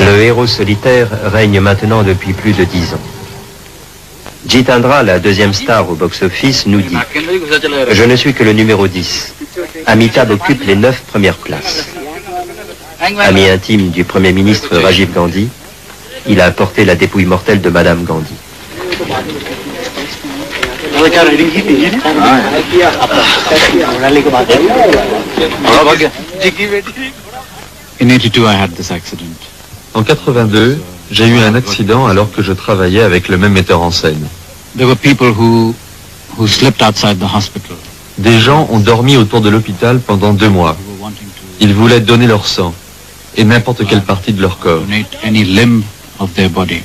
Le héros solitaire règne maintenant depuis plus de 10 ans. Jitendra, la deuxième star au box-office, nous dit « Je ne suis que le numéro 10. Amitabh occupe les 9 premières places. » Ami intime du Premier ministre Rajiv Gandhi, il a apporté la dépouille mortelle de Madame Gandhi. In 82, I had this accident. En 82, j'ai eu un accident alors que je travaillais avec le même metteur en scène. There were people who slept outside the hospital. Des gens ont dormi autour de l'hôpital pendant 2 mois. Ils voulaient donner leur sang et n'importe quelle partie de leur corps. Donate any limb of their body.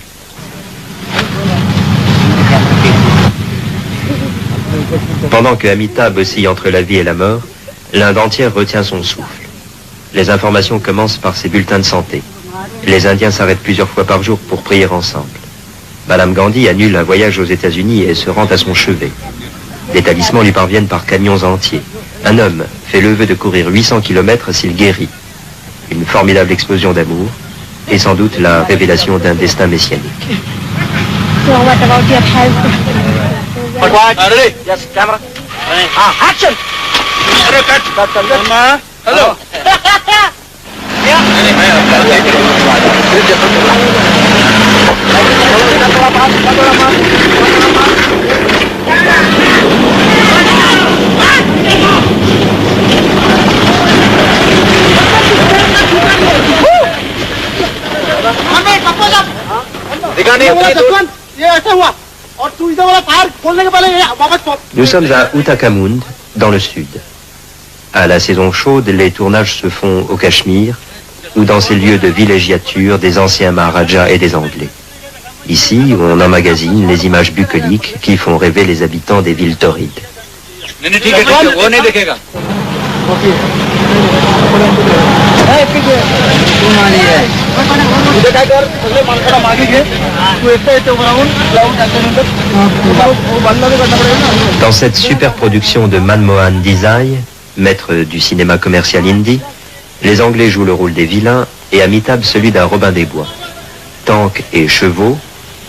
Pendant que Amitabh oscille entre la vie et la mort, l'Inde entière retient son souffle. Les informations commencent par ses bulletins de santé. Les Indiens s'arrêtent plusieurs fois par jour pour prier ensemble. Madame Gandhi annule un voyage aux États-Unis et se rend à son chevet. Des talismans lui parviennent par camions entiers. Un homme fait le vœu de courir 800 km s'il guérit. Une formidable explosion d'amour et sans doute la révélation d'un destin messianique. Action! Hello! Nous sommes à Uttakamund, dans le sud. À la saison chaude, les tournages se font au Cachemire ou dans ces lieux de villégiature des anciens Maharajas et des Anglais. Ici, on emmagasine les images bucoliques qui font rêver les habitants des villes torrides. Dans cette super production de Manmohan Desai, maître du cinéma commercial hindi, les Anglais jouent le rôle des vilains et Amitabh celui d'un Robin des Bois. Tanks et chevaux,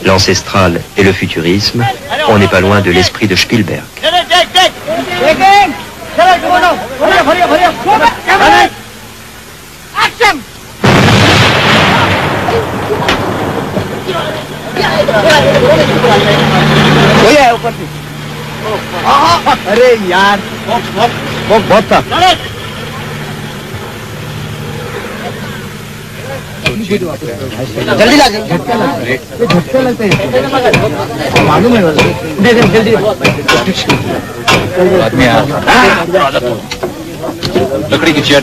l'ancestral et le futurisme, on n'est pas loin de l'esprit de Spielberg. अरे यार बहुत था जल्दी ला झटके लगते हैं मालूम है जल्दी आदमी लकड़ी की चेयर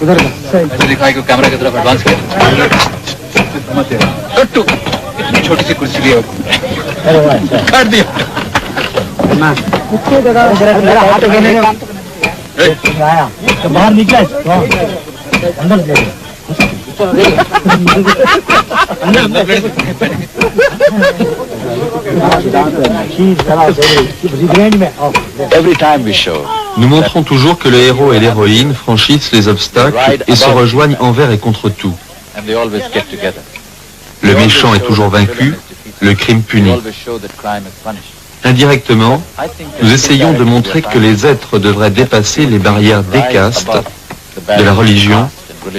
उधर दिखाई को कैमरा की तरफ एडवांस किया कट्टू इतनी छोटी सी कुर्सी लिया काट दिया मेरा हाथ आया तो बाहर निकला अंदर Nous montrons toujours que le héros et l'héroïne franchissent les obstacles et se rejoignent envers et contre tout. Le méchant est toujours vaincu, le crime puni. Indirectement, nous essayons de montrer que les êtres devraient dépasser les barrières des castes, de la religion,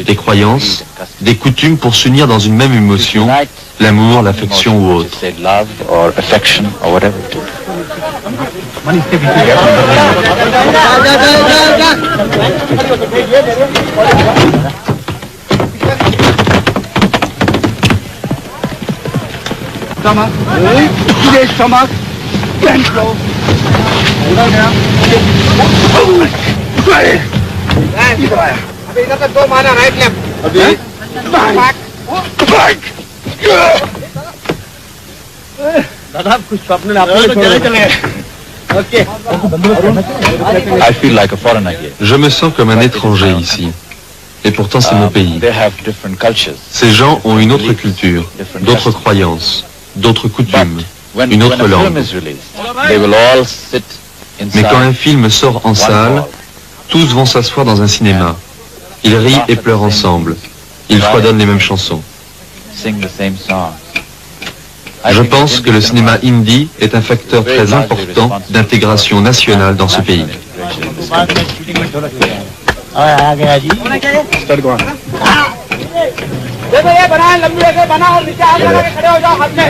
des croyances, des coutumes pour s'unir dans une même émotion, l'amour, l'affection ou autre. Stomach. Today's stomach. Stand slow. अभी इधर तक दो माना right left अभी दादा कुछ स्वप्न आप चले चले okay I feel like a foreigner here. Je me sens comme un étranger ici. Et pourtant c'est mon pays. They have different cultures. Ces gens ont une autre culture, d'autres croyances, d'autres coutumes, une autre langue. They will all sit Mais quand un inside. film sort en salle, tous vont s'asseoir dans un cinéma. Ils rient et pleurent ensemble. Ils fredonnent les mêmes chansons. Sing the same songs. Je pense que le cinéma hindi est un facteur très important d'intégration nationale dans ce pays. देखो ये बना लंबी ऐसे बना और नीचे हाथ लगा के खड़े हो जाओ हाथ में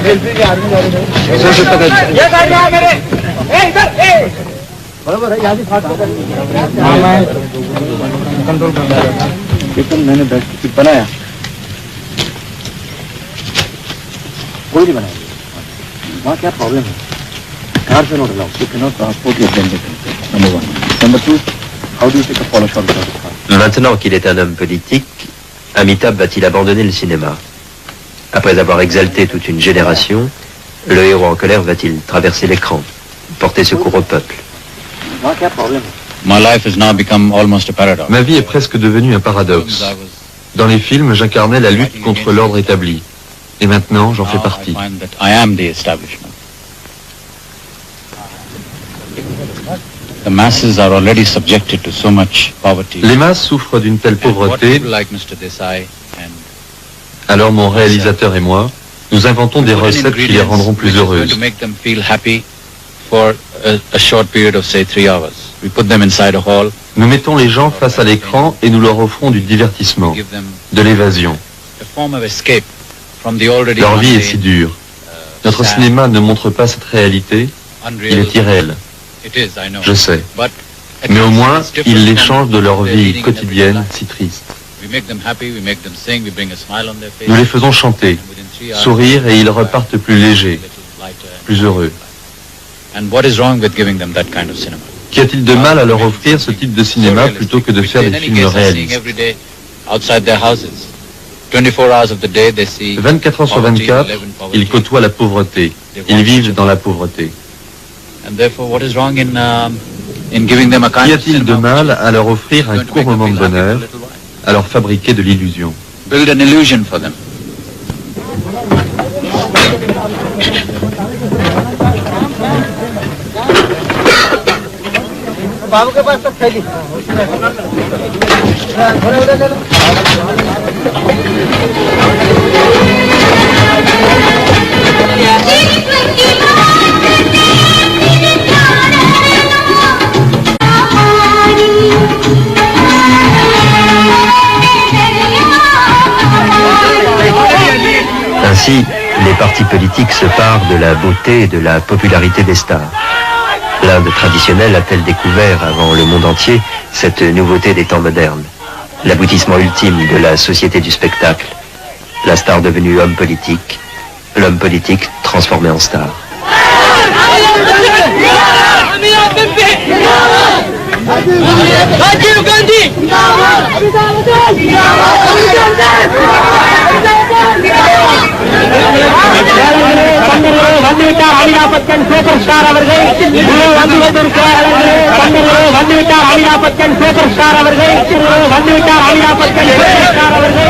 ये कर जाओ मेरे ए इधर ए बराबर है याद ही फाट मैं कंट्रोल कर रहा हूं लेकिन मैंने बेस्ट बनाया कोई नहीं बनाया वहां क्या प्रॉब्लम है कार से not allowed you can not transport your gender number 1 number 2 how do you take a follow shot with the car Maintenant qu'il est un homme politique, Amitabh va-t-il abandonner le cinéma? Après avoir exalté toute une génération, le héros en colère va-t-il traverser l'écran, porter secours au peuple? वहां क्या प्रॉब्लम है My life has now become almost a paradox. Ma vie est presque devenue un paradoxe. Dans les films, j'incarnais la lutte contre l'ordre établi. Et maintenant, j'en fais Now I partie. find that I am the establishment. The masses are already subjected to so much poverty. Les masses souffrent d'une telle And what pauvreté, people like Mr. Desai and alors mon réalisateur et moi, nous inventons des put in recettes qui les ingredients rendront which plus is going heureuses. to make them feel happy for a short period of say 3 hours. We put them inside a hall, Nous mettons les gens face à l'écran et nous leur offrons du divertissement, give them de l'évasion. a form of escape from the already Leur vie est si mundane, dure. Notre sad, cinéma ne montre pas cette réalité, il unreal. est irréel, It is, I know. je sais. But at Mais au least moins, it's different ils from l'échangent de leur their vie leading in everyday quotidienne life. si triste. We make them happy, we make them sing, we bring a smile on their face. Nous les faisons chanter, And within 3 hours, sourire et ils repartent plus légers, little lighter and- plus heureux. And what is wrong with giving them that kind of cinema? Qu'y a-t-il de mal à leur offrir ce type de cinéma plutôt que de Which faire they, des in any films case, are seeing réalistes? every day outside their houses. 24 hours of the day they see 24 heures sur poverty, 24, they live in poverty. ils côtoient la pauvreté. Ils vivent dans la pauvreté. And therefore, what is wrong in giving them a kind Qu'y of a-t-il de cinema mal which à leur offrir is un going to court make them moment de feel happy for a bonheur, little while? à leur fabriquer de l'illusion? Build an illusion for them. बाबू के पास सब थैली थोड़े उधर ले लो Ainsi, les partis politiques se parent de la beauté et de la popularité des stars. L'Inde traditionnelle a-t-elle découvert avant le monde entier cette nouveauté des temps modernes, l'aboutissement ultime de la société du spectacle, la star devenue homme politique, l'homme politique transformé en star. Rajiv गांधी வந்துவிட்டார் அமிதாபச்சன் super star அவர்கள் வந்துவிட்டார் அமிதாபச்சன் super star அவர்கள் வந்துவிட்டார் அமிதாபச்சன் super star அவர்கள்